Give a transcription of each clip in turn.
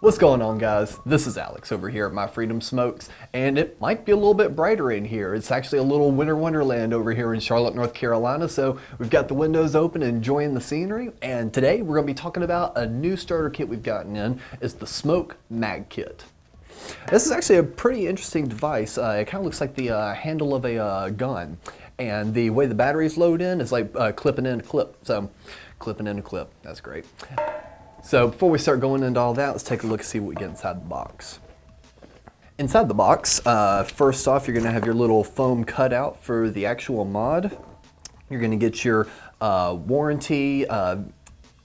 What's going on, guys? This is Alex over here at My Freedom Smokes, and it might be a little bit brighter in here. It's actually a little winter wonderland over here in Charlotte, North Carolina, so we've got the windows open and enjoying the scenery. And today we're going to be talking about a new starter kit we've gotten in. It's the Smok Mag Kit. This is actually a pretty interesting device. It kind of looks like the handle of a gun, and the way the batteries load in is like clipping in a clip. So clipping in a clip, that's great. So before we start going into all that, let's take a look and see what we get inside the box. Inside the box, first off, you're going to have your little foam cutout for the actual mod. You're going to get your warranty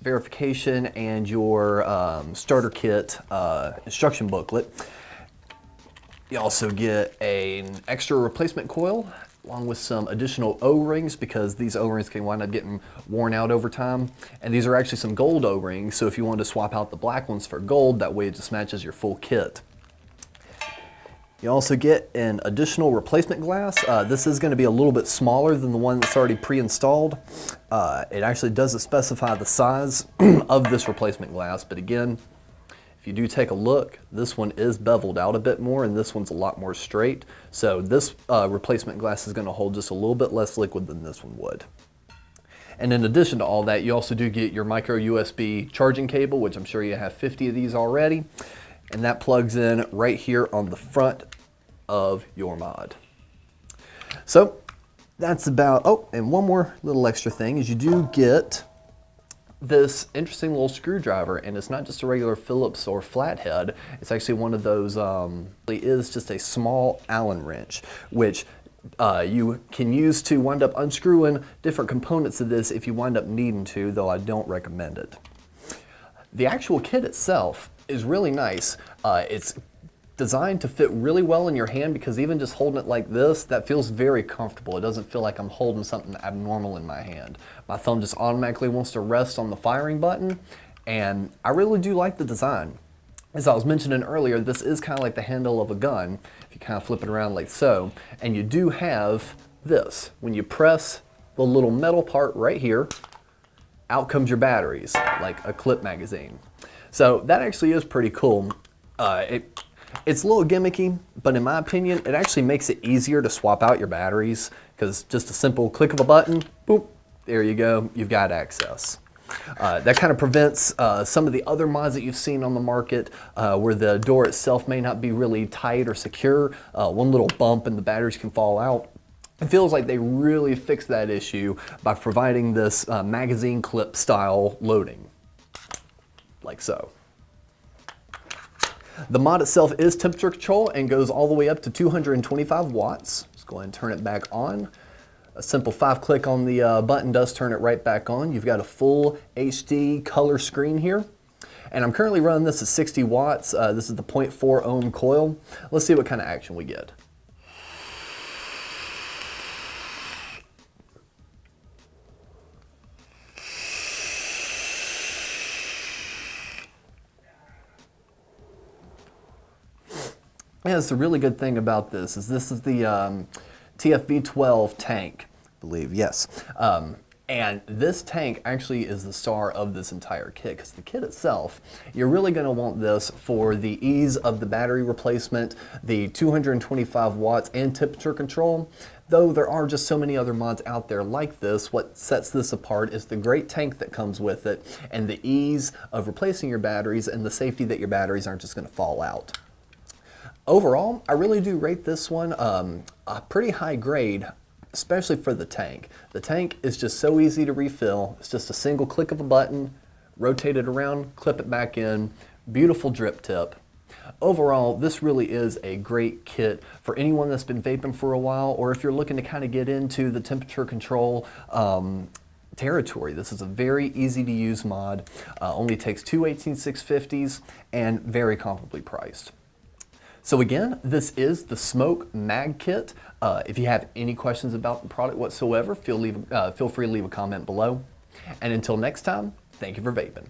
verification and your starter kit instruction booklet. You also get an extra replacement coil along with some additional O-rings, because these O-rings can wind up getting worn out over time. And these are actually some gold O-rings, so if you want to swap out the black ones for gold, that way it just matches your full kit. You also get an additional replacement glass. This is going to be a little bit smaller than the one that's already pre-installed. It actually doesn't specify the size of this replacement glass, but again, if you do take a look, this one is beveled out a bit more and this one's a lot more straight. So this replacement glass is going to hold just a little bit less liquid than this one would. And in addition to all that, you also do get your micro USB charging cable, which I'm sure you have 50 of these already. And that plugs in right here on the front of your mod. So that's about, oh, and one more little extra thing is you do get this interesting little screwdriver, and it's not just a regular Phillips or flathead. It's actually one of those, it is just a small Allen wrench, which you can use to wind up unscrewing different components of this if you wind up needing to, though I don't recommend it. The actual kit itself is really nice. It's designed to fit really well in your hand, because even just holding it like this, that feels very comfortable. It doesn't feel like I'm holding something abnormal in my hand. My thumb just automatically wants to rest on the firing button, and I really do like the design. As I was mentioning earlier, this is kind of like the handle of a gun, if you kind of flip it around like so, and you do have this. When you press the little metal part right here, out comes your batteries, like a clip magazine. So that actually is pretty cool. It's a little gimmicky, but in my opinion, it actually makes it easier to swap out your batteries, because just a simple click of a button, boop, there you go, you've got access. That kind of prevents some of the other mods that you've seen on the market where the door itself may not be really tight or secure. One little bump and the batteries can fall out. It feels like they really fixed that issue by providing this magazine clip style loading, like so. The mod itself is temperature control and goes all the way up to 225 watts. Let's go ahead and turn it back on. A simple 5-click on the button does turn it right back on. You've got a full HD color screen here. And I'm currently running this at 60 watts. This is the 0.4 ohm coil. Let's see what kind of action we get. Yeah, it's a really good thing about this is the TFV12 tank, I believe, yes. And this tank actually is the star of this entire kit, because the kit itself, you're really going to want this for the ease of the battery replacement, the 225 watts, and temperature control. Though there are just so many other mods out there like this, what sets this apart is the great tank that comes with it, and the ease of replacing your batteries, and the safety that your batteries aren't just going to fall out. Overall, I really do rate this one a pretty high grade, especially for the tank. The tank is just so easy to refill. It's just a single click of a button, rotate it around, clip it back in, beautiful drip tip. Overall, this really is a great kit for anyone that's been vaping for a while, or if you're looking to kind of get into the temperature control territory. This is a very easy to use mod, only takes two 18650s, and very comparably priced. So again, this is the Smok Mag Kit. If you have any questions about the product whatsoever, feel free to leave a comment below. And until next time, thank you for vaping.